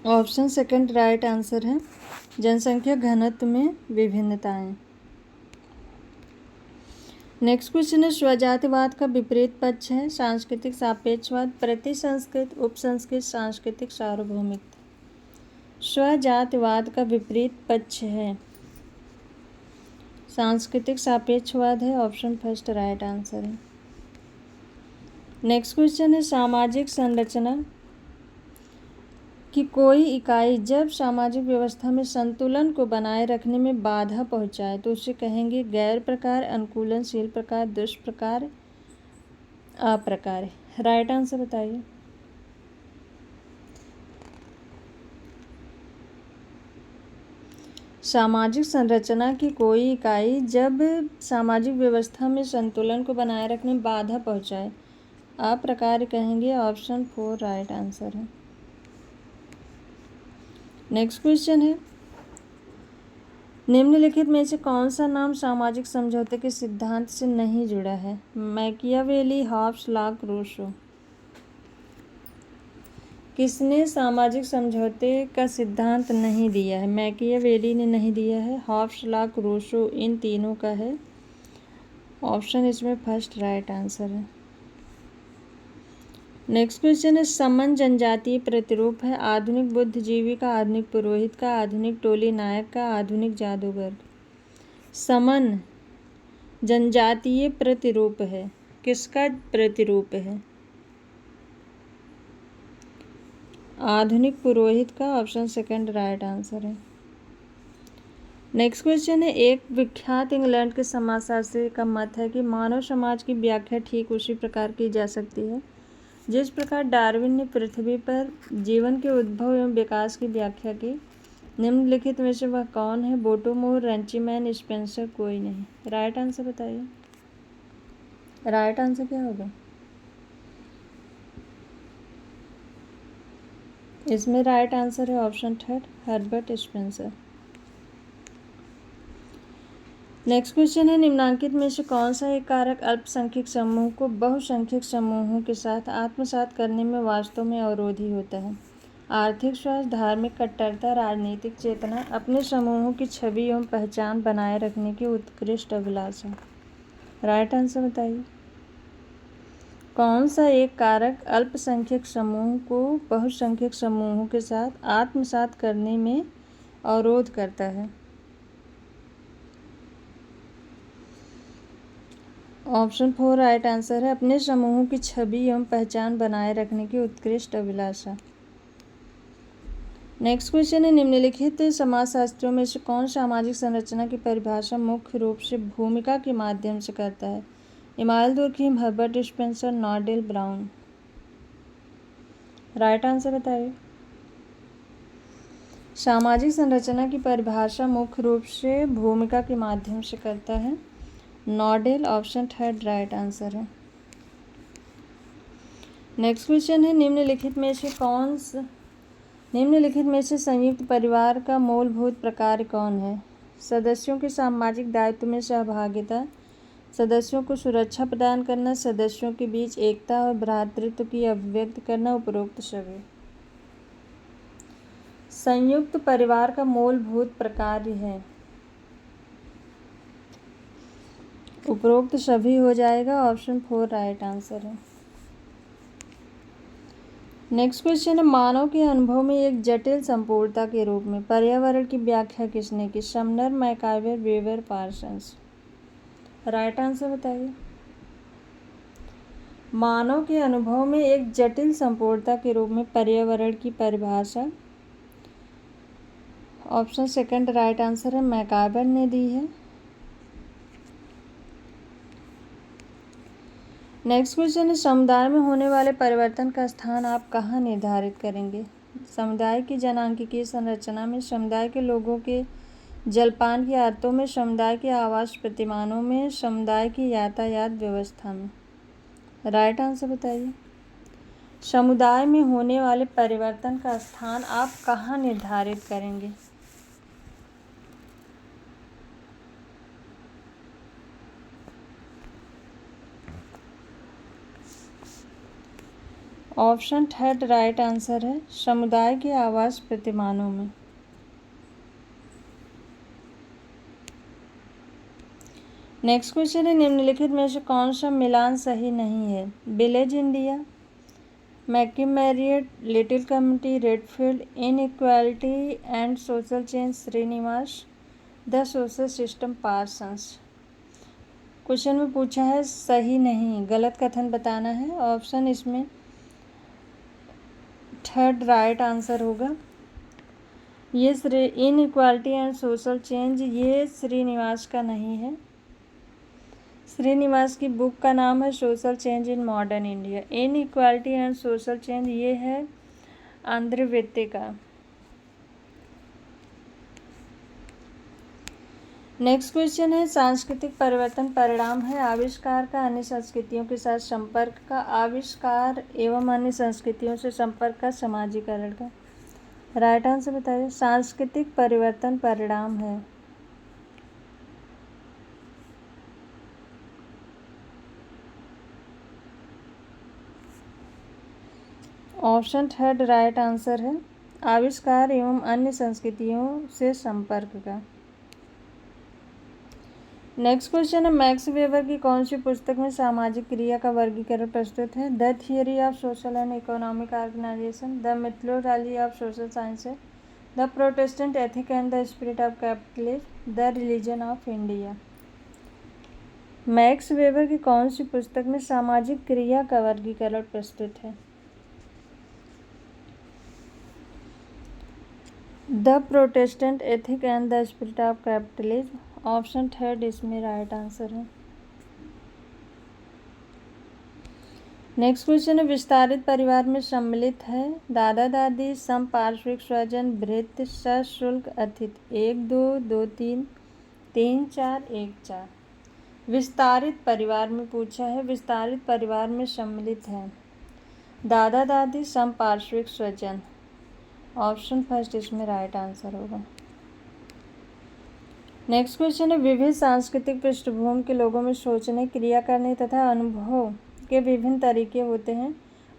ऑप्शन सेकंड राइट आंसर है, जनसंख्या घनत्व में विभिन्नताएं। नेक्स्ट क्वेश्चन है, स्वजातिवाद का विपरीत पक्ष है? सांस्कृतिक सापेक्षवाद, प्रतिसंस्कृत, उपसंस्कृत, सांस्कृतिक सार्वभौमिकता। स्वजातिवाद का विपरीत पक्ष है सांस्कृतिक सापेक्षवाद है। ऑप्शन फर्स्ट राइट आंसर है। नेक्स्ट क्वेश्चन है, सामाजिक संरचना कि कोई इकाई जब सामाजिक व्यवस्था में संतुलन को बनाए रखने में बाधा पहुंचाए तो उसे कहेंगे गैर प्रकार, अनुकूलनशील प्रकार, दुष्प्रकार, अप्रकार। राइट आंसर बताइए। सामाजिक संरचना की कोई इकाई जब सामाजिक व्यवस्था में संतुलन को बनाए रखने में बाधा पहुंचाए, अप्रकार्य कहेंगे। ऑप्शन 4 राइट आंसर है। नेक्स्ट क्वेश्चन है, निम्नलिखित में से कौन सा नाम सामाजिक समझौते के सिद्धांत से नहीं जुड़ा है? Machiavelli, Hobbes, Locke, Rousseau. किसने सामाजिक समझौते का सिद्धांत नहीं दिया है? मैकियावेली ने नहीं दिया है, हॉब्स, लॉक, रूसो, इन तीनों का है। ऑप्शन इसमें फर्स्ट राइट आंसर है। नेक्स्ट क्वेश्चन है, समन जनजातीय प्रतिरूप है? आधुनिक बुद्धिजीवी का, आधुनिक पुरोहित का, आधुनिक टोली नायक का, आधुनिक जादूगर। समन जनजातीय प्रतिरूप है, किसका प्रतिरूप है? आधुनिक पुरोहित का। ऑप्शन सेकंड राइट आंसर है। नेक्स्ट क्वेश्चन है, एक विख्यात इंग्लैंड के समाजशास्त्री का मत है कि मानव समाज की व्याख्या ठीक उसी प्रकार की जा सकती है जिस प्रकार डार्विन ने पृथ्वी पर जीवन के उद्भव एवं विकास की व्याख्या की। निम्नलिखित में से वह कौन है? बोटोमोर, रेंचीमैन, स्पेंसर, कोई नहीं। राइट आंसर बताइए। राइट आंसर क्या होगा? इसमें राइट आंसर है option third, Herbert Spencer. Next question है, निम्नांकित में से कौन सा एक कारक अल्पसंख्यक समूह को बहुसंख्यक समूहों के साथ आत्मसात करने में वास्तव में अवरोधी होता है? आर्थिक स्वास्थ्य, धार्मिक कट्टरता, राजनीतिक चेतना, अपने समूहों की छवि एवं पहचान बनाए रखने की उत्कृष्ट अभिलाषा। राइट आंसर बताइए। कौन सा एक कारक अल्पसंख्यक समूह को बहुसंख्यक समूहों के साथ आत्मसात करने में अवरोध करता है? ऑप्शन 4 राइट आंसर है, अपने समूहों की छवि एवं पहचान बनाए रखने की उत्कृष्ट अभिलाषा। नेक्स्ट क्वेश्चन है, निम्नलिखित समाजशास्त्रियों में से कौन सामाजिक संरचना की परिभाषा मुख्य रूप से भूमिका के माध्यम से करता है? इमानुएल दुर्खीम, हर्बर्ट स्पेंसर, नॉर्डेल ब्राउन। राइट आंसर बताइए। सामाजिक संरचना की परिभाषा मुख्य रूप से भूमिका के माध्यम से करता है नॉर्डेल। ऑप्शन थर्ड राइट आंसर है। नेक्स्ट क्वेश्चन है, निम्नलिखित में से संयुक्त परिवार का मूलभूत प्रकार कौन है? सदस्यों के सामाजिक दायित्व में सहभागिता, सदस्यों को सुरक्षा प्रदान करना, सदस्यों के बीच एकता और भ्रातृत्व की अभिव्यक्ति करना, उपरोक्त सभी। संयुक्त परिवार का मूलभूत प्रकार है उपरोक्त सभी हो जाएगा। ऑप्शन 4 राइट आंसर है। नेक्स्ट क्वेश्चन है, मानव के अनुभव में एक जटिल संपूर्णता के रूप में पर्यावरण की व्याख्या किसने की? Sumner, MacIver, weber, Parsons. Right answer बताइए। मानव के अनुभव में एक जटिल संपूर्णता के रूप में पर्यावरण की परिभाषा ऑप्शन सेकंड राइट आंसर है, मैकाइवर ने दी है। नेक्स्ट क्वेश्चन है, समुदाय में होने वाले परिवर्तन का स्थान आप कहाँ निर्धारित करेंगे? समुदाय की जनांकीय संरचना में, समुदाय के लोगों के जलपान की आदतों में, समुदाय के आवास प्रतिमानों में, समुदाय की यातायात व्यवस्था में। राइट आंसर बताइए। समुदाय में होने वाले परिवर्तन का स्थान आप कहाँ निर्धारित करेंगे? ऑप्शन थर्ड राइट आंसर है, समुदाय के आवास प्रतिमानों में। नेक्स्ट क्वेश्चन है, निम्नलिखित में से कौन सा मिलान सही नहीं है? Village India, McKim Marriott, little community, Redfield, inequality and social change, Srinivas, the social system, Parsons. Question में पूछा है सही नहीं, गलत कथन बताना है। ऑप्शन इसमें थर्ड राइट आंसर होगा। ये इनइक्वालिटी एंड सोशल चेंज ये श्रीनिवास का नहीं है। श्रीनिवास की बुक का नाम है social change in modern India. In equality and social change, ये है आंध्र वेत्ते का। नेक्स्ट क्वेश्चन है सांस्कृतिक परिवर्तन परिणाम है आविष्कार का अन्य संस्कृतियों के साथ संपर्क का, आविष्कार एवं अन्य संस्कृतियों से संपर्क का, समाजीकरण का। राइट आंसर बताइए। सांस्कृतिक परिवर्तन परिणाम है। ऑप्शन थर्ड राइट आंसर है, आविष्कार एवं अन्य संस्कृतियों से संपर्क का। नेक्स्ट क्वेश्चन है मैक्स वेबर की कौन सी पुस्तक में सामाजिक क्रिया का वर्गीकरण प्रस्तुत है? The theory of social and economic organisation, the methodology of social sciences, the protestant ethic and the spirit of capitalism, the religion of India. Max Weber की कौन सी पुस्तक में सामाजिक क्रिया का वर्गीकरण प्रस्तुत है? The protestant ethic and the spirit of capitalism. Option third इसमें राइट आंसर है। नेक्स्ट क्वेश्चन है विस्तारित परिवार में सम्मिलित है दादा दादी, समपार्श्विक स्वजन, भृत्य, सशुल्क अतिथि। 1 2 2 3 3 4 1 4। विस्तारित परिवार में पूछा है, विस्तारित परिवार में सम्मिलित है दादा दादी, समपार्श्विक स्वजन। ऑप्शन फर्स्ट इसमें राइट आंसर होगा। नेक्स्ट क्वेश्चन है विविध सांस्कृतिक पृष्ठभूमि के लोगों में सोचने, क्रिया करने तथा अनुभव के विभिन्न तरीके होते हैं,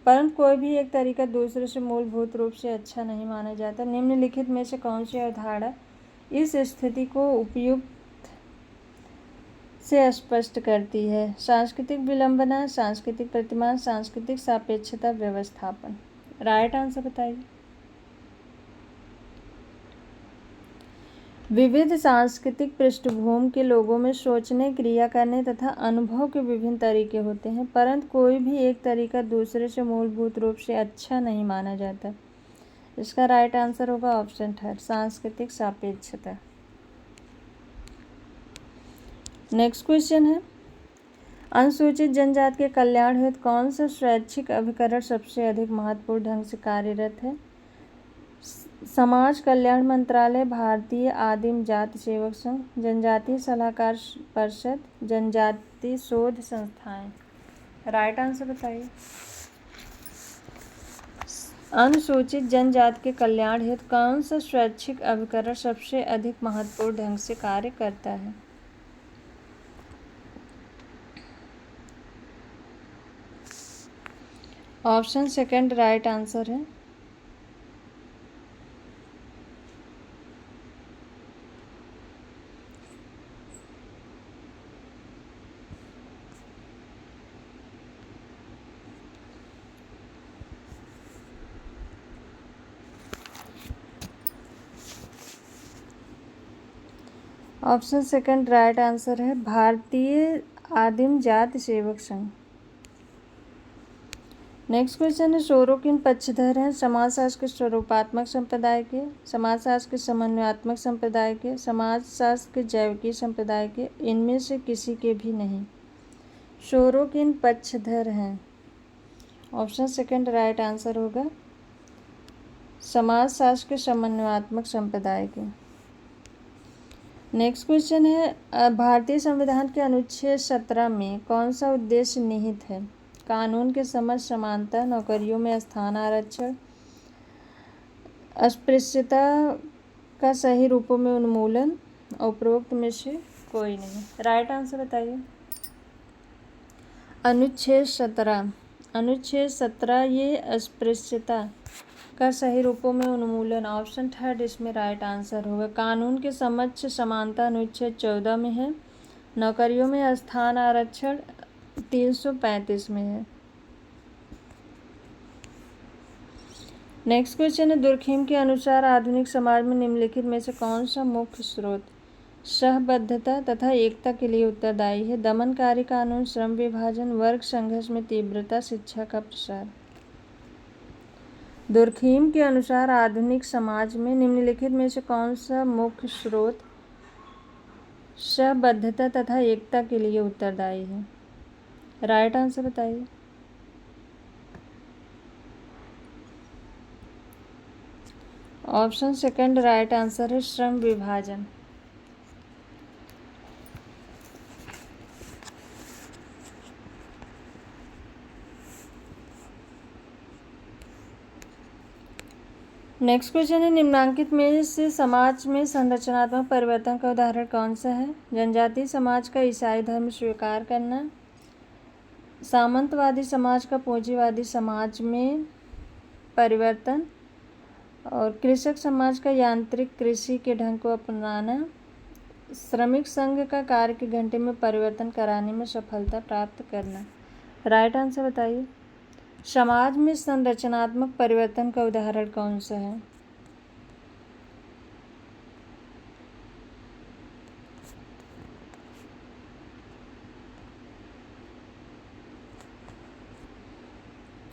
परंतु कोई भी एक तरीका दूसरे से मूलभूत रूप से अच्छा नहीं माना जाता। निम्नलिखित में से कौन सी अवधारणा इस स्थिति को उपयुक्त से स्पष्ट करती है? सांस्कृतिक विलंबना, सांस्कृतिक प्रतिमान, सांस्कृतिक सापेक्षता, व्यवस्थापन। राइट आंसर बताइए। विविध सांस्कृतिक पृष्ठभूमि के लोगों में सोचने, क्रिया करने तथा अनुभव के विभिन्न तरीके होते हैं, परंतु कोई भी एक तरीका दूसरे से मूलभूत रूप से अच्छा नहीं माना जाता। इसका राइट आंसर होगा ऑप्शन थर्ड, सांस्कृतिक सापेक्षता। नेक्स्ट क्वेश्चन है अनुसूचित जनजाति के कल्याण हेतु कौन सा स्वैच्छिक अभिकरण सबसे अधिक महत्वपूर्ण ढंग से कार्यरत है? समाज कल्याण मंत्रालय, भारतीय आदिम जाति सेवक संघ, जनजातीय सलाहकार परिषद, जनजाति शोध संस्थाएं। राइट आंसर बताइए। अनुसूचित जनजाति के कल्याण हेतु कौन सा स्वैच्छिक अभिकरण सबसे अधिक महत्वपूर्ण ढंग से कार्य करता है? ऑप्शन सेकंड राइट आंसर है। ऑप्शन सेकंड राइट आंसर है, भारतीय आदिम जाति सेवक संघ। नेक्स्ट क्वेश्चन है शोरों किन पक्षधर हैं? समाजशास्त्र के स्वरूपात्मक संप्रदाय के, समाजशास्त्र के समन्वयात्मक संप्रदाय के, समाजशास्त्र के जैविकी संप्रदाय के, इनमें से किसी के भी नहीं। शोरों किन पक्षधर हैं? ऑप्शन सेकंड राइट आंसर होगा, समाजशास्त्र के समन्वयात्मक संप्रदाय के। नेक्स्ट क्वेश्चन है भारतीय संविधान के अनुच्छेद 17 में कौन सा उद्देश्य निहित है? कानून के समझ, समानता, नौकरियों में स्थान आरक्षण, अस्पृश्यता का सही रूपों में उन्मूलन, उपरोक्त में से कोई नहीं। राइट आंसर बताइए। अनुच्छेद 17 ये अस्पृश्यता का सही रूपों में उन्मूलन। ऑप्शन थर्ड इसमें राइट आंसर होगा। कानून के समझ, समानता अनुच्छेद 14 में है। नौकरियों में स्थान आरक्षण 335 में है। नेक्स्ट क्वेश्चन है दुर्खीम के अनुसार आधुनिक समाज में निम्नलिखित में से कौन सा मुख्य स्रोत सहबद्धता तथा एकता के लिए उत्तरदायी है? दमनकारी कानून, श्रम विभाजन, वर्ग संघर्ष में तीव्रता, शिक्षा का प्रसार। दुर्खीम के अनुसार आधुनिक समाज में निम्नलिखित में से कौन सा मुख्य स्रोत सहबद्धता तथा एकता के लिए उत्तरदायी है। राइट आंसर बताइए। ऑप्शन सेकंड राइट आंसर है श्रम विभाजन। नेक्स्ट क्वेश्चन है, निम्नांकित में से समाज में संरचनात्मक परिवर्तन का उदाहरण कौन सा है? जनजातीय समाज का ईसाई धर्म स्वीकार करना, सामंतवादी समाज का पूंजीवादी समाज में परिवर्तन, और कृषक समाज का यांत्रिक कृषि के ढंग को अपनाना, श्रमिक संघ का कार्य के घंटे में परिवर्तन कराने में सफलता प्राप्त करना। राइट आंसर बताइए। समाज में संरचनात्मक परिवर्तन का उदाहरण कौन सा है?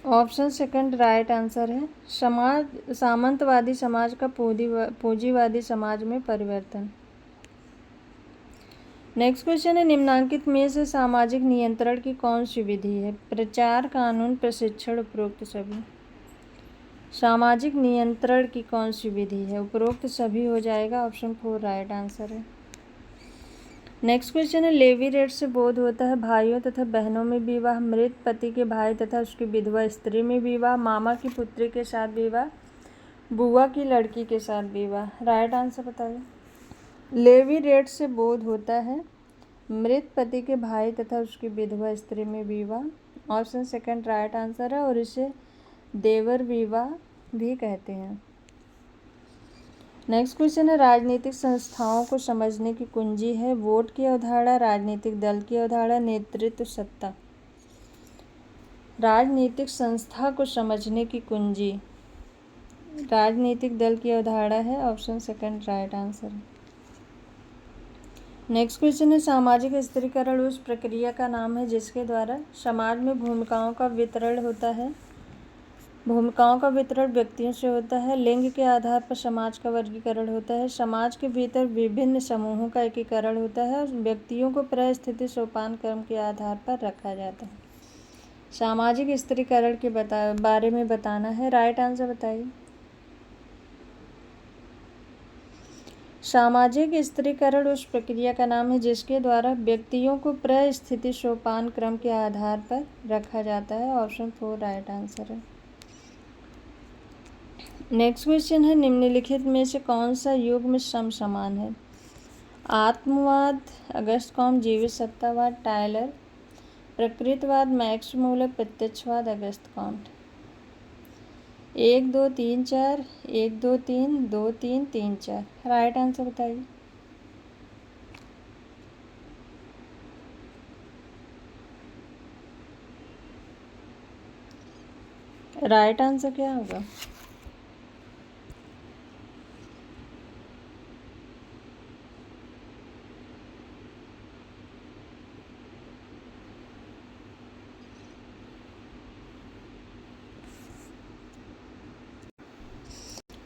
ऑप्शन सेकंड राइट आंसर है सामंतवादी समाज का पूंजीवादी समाज में परिवर्तन। नेक्स्ट क्वेश्चन है, निम्नांकित में से सामाजिक नियंत्रण की कौन सी विधि है? प्रचार, कानून, प्रशिक्षण, उपरोक्त सभी। सामाजिक नियंत्रण की कौन सी विधि है? उपरोक्त सभी हो जाएगा। ऑप्शन 4 राइट आंसर है। नेक्स्ट क्वेश्चन है, लेवी रेट से बोध होता है भाइयों तथा बहनों में विवाह, मृत पति के भाई तथा उसकी विधवा स्त्री में विवाह, मामा की पुत्री के साथ विवाह, बुआ की लड़की के साथ विवाह। राइट आंसर बताइए। लेवी रेट से बोध होता है मृत पति के भाई तथा उसकी विधवा स्त्री में विवाह। ऑप्शन सेकंड राइट आंसर है, और इसे देवर विवाह भी कहते हैं। नेक्स्ट क्वेश्चन है, राजनीतिक संस्थाओं को समझने की कुंजी है वोट की अवधारणा, राजनीतिक दल की अवधारणा, नेतृत्व सत्ता। राजनीतिक संस्था को समझने की कुंजी राजनीतिक दल की अवधारणा है। ऑप्शन सेकंड राइट आंसर है। नेक्स्ट क्वेश्चन है, सामाजिक स्थिरीकरण उस प्रक्रिया का नाम है जिसके द्वारा समाज में भूमिकाओं का वितरण होता है। भूमिकाओं का वितरण व्यक्तियों से होता है। लिंग के आधार पर समाज का वर्गीकरण होता है। समाज के भीतर विभिन्न समूहों का एकीकरण होता है और व्यक्तियों को परिस्थिति सोपान क्रम के आधार पर रखा जाता है। सामाजिक स्थिरीकरण के बारे में बताना है। राइट आंसर बताइए। सामाजिक स्थिरीकरण उस प्रक्रिया का नाम है जिसके द्वारा व्यक्तियों को परिस्थिति सोपान क्रम के आधार पर रखा जाता है। ऑप्शन 4 राइट आंसर है। नेक्स्ट क्वेश्चन है, निम्नलिखित में से कौन सा युग में समसमान है? आत्मवाद अगस्त कॉम्ट, जीवित सत्तावाद Tyler, प्रकृतिवाद Max Muller, प्रत्यक्षवाद Auguste Comte. 1 2 3 4 1 2 3 2 3 3 4। Right answer बताइए। राइट आंसर क्या होगा?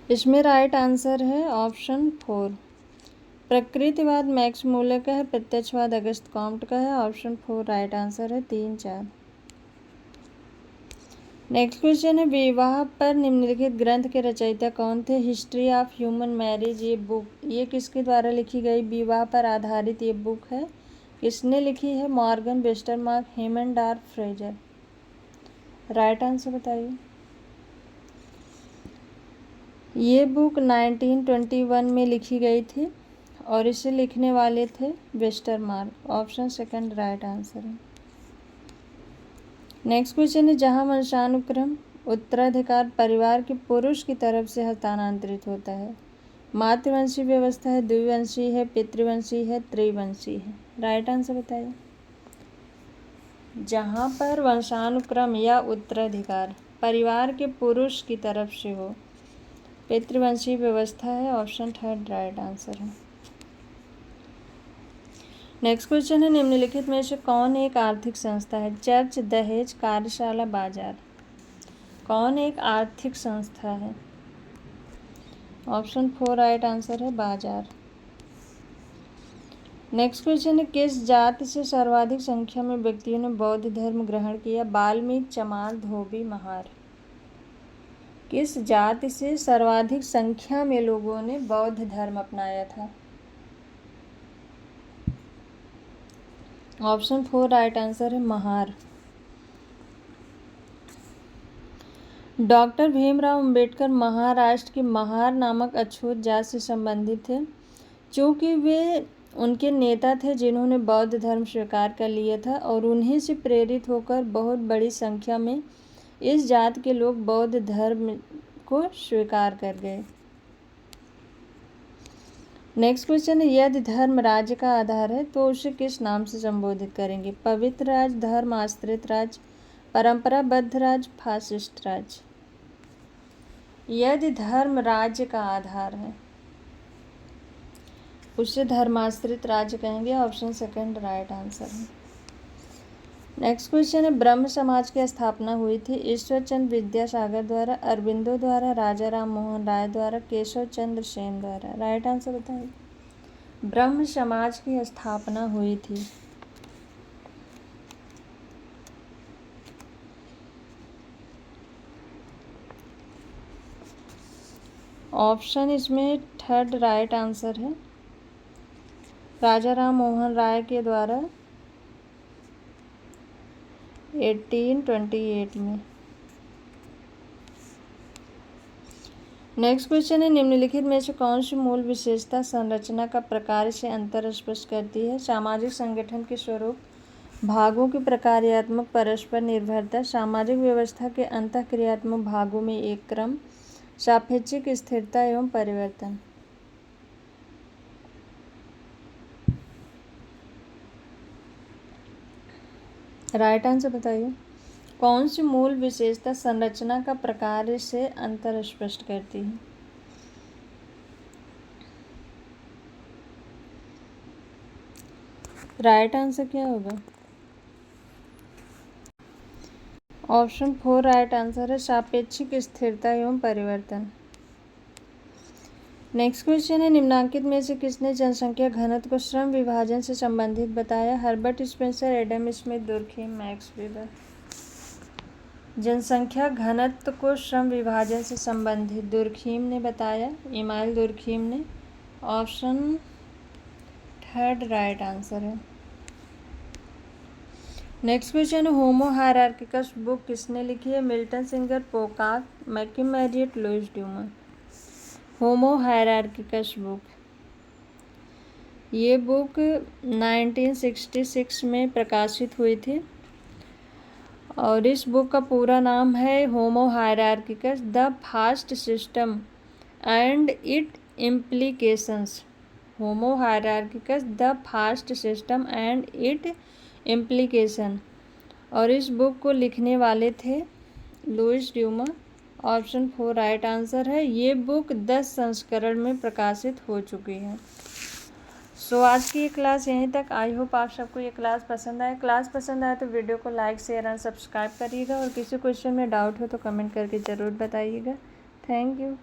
इसमें राइट आंसर है ऑप्शन 4। प्रकृतिवाद मैक्स मूलर का है, प्रत्यक्षवाद अगस्त कॉम्ट का है। ऑप्शन 4 राइट आंसर है। 3 4। नेक्स्ट क्वेश्चन है, विवाह पर निम्नलिखित ग्रंथ के रचयिता कौन थे? हिस्ट्री ऑफ ह्यूमन मैरिज ये बुक ये किसके द्वारा लिखी गई विवाह पर आधारित ये बुक है? किसने लिखी है? मॉर्गन, वेस्टरमार्क, हेमंड और फ्रेजर। राइट आंसर बताइए। ये बुक 1921 में लिखी गई थी और इसे लिखने वाले थे Westermarck. Option second right answer है। नेक्स्ट क्वेश्चन है, जहाँ वंशानुक्रम उत्तराधिकार परिवार के पुरुष की तरफ से हस्तांतरित होता है, मातृवंशी व्यवस्था है, द्विवंशी है, पितृवंशी है, त्रिवंशी है। राइट आंसर बताइए। जहाँ पर वंशानुक्रम या उत्तराधिकार परिवार के पुरुष की तरफ से हो, पितृवंशी व्यवस्था है। ऑप्शन थर्ड राइट आंसर है। नेक्स्ट क्वेश्चन है, निम्नलिखित में से कौन एक आर्थिक संस्था है? चर्च, दहेज, कार्यशाला, बाजार। कौन एक आर्थिक संस्था है? ऑप्शन 4 राइट आंसर है। बाजार। नेक्स्ट क्वेश्चन है, किस जाति से सर्वाधिक संख्या में व्यक्तियों ने बौद्ध धर्म ग्रहण किया? वाल्मीकि, चमार, धोबी, महार। किस जाति से सर्वाधिक संख्या में लोगों ने बौद्ध धर्म अपनाया था? ऑप्शन 4 राइट आंसर है महार। डॉक्टर भीमराव अंबेडकर महाराष्ट्र की महार नामक अछूत जात से संबंधित थे, चूँकि वे उनके नेता थे जिन्होंने बौद्ध धर्म स्वीकार कर लिया था और उन्हीं से प्रेरित होकर बहुत बड़ी संख्या में इस जात के लोग बौद्ध धर्म को स्वीकार कर गए। नेक्स्ट क्वेश्चन है, यदि धर्म राज्य का आधार है तो उसे किस नाम से संबोधित करेंगे? पवित्र राज, धर्म आश्रित राज, परंपराबद्ध राज, फासिस्ट राज। यदि धर्म राज्य का आधार है उसे धर्माश्रित राज्य कहेंगे। ऑप्शन सेकंड राइट आंसर है। नेक्स्ट क्वेश्चन है, ब्रह्म समाज की स्थापना हुई थी ईश्वर चंद्र विद्यासागर द्वारा, अरविंदो द्वारा, राजा राम मोहन राय द्वारा, केशव चंद्र सेन द्वारा। राइट आंसर बताइए। ब्रह्म समाज की स्थापना हुई थी ऑप्शन इसमें थर्ड राइट आंसर है, राजा राम मोहन राय के द्वारा 1828 में। नेक्स्ट क्वेश्चन है, निम्नलिखित में से कौन सी मूल विशेषता संरचना का प्रकार से अंतर स्पष्ट करती है? सामाजिक संगठन के स्वरूप, भागों की प्रकार्यात्मक परस्पर निर्भरता, सामाजिक व्यवस्था के अंतःक्रियात्मक भागों में एक क्रम, सापेक्षिक स्थिरता एवं परिवर्तन। राइट आंसर बताइए। कौन सी मूल विशेषता संरचना का प्रकार से अंतर स्पष्ट करती है? राइट आंसर क्या होगा? ऑप्शन 4 राइट आंसर है, सापेक्षिक स्थिरता एवं परिवर्तन। नेक्स्ट क्वेश्चन है, निम्नांकित में से किसने जनसंख्या घनत्व को श्रम विभाजन से संबंधित बताया? Herbert Spencer, Adam Smith, Durkheim, max weber. जनसंख्या घनत्व को श्रम विभाजन से संबंधित दुर्खीम ने बताया, इमाइल दुर्खीम ने। ऑप्शन थर्ड राइट आंसर है। नेक्स्ट क्वेश्चन है, होमो हायरार्किकस बुक किसने लिखी है? Milton, singer, पोकाक, मैकिम एरियट, Lewis Dumas. होमो हायरार्किकस बुक, ये बुक 1966 में प्रकाशित हुई थी और इस बुक का पूरा नाम है homo hierarchicus the caste system and it implications. Homo hierarchicus the caste system and it implication. और इस बुक को लिखने वाले थे Louis Dumont. Option 4 right answer है। ये बुक 10 संस्करण में प्रकाशित हो चुकी है। सो आज की ये क्लास यहीं तक। आई होप आप सबको ये क्लास पसंद आए। क्लास पसंद आए तो वीडियो को लाइक, शेयर एंड सब्सक्राइब करिएगा और किसी क्वेश्चन में डाउट हो तो कमेंट करके ज़रूर बताइएगा। Thank you.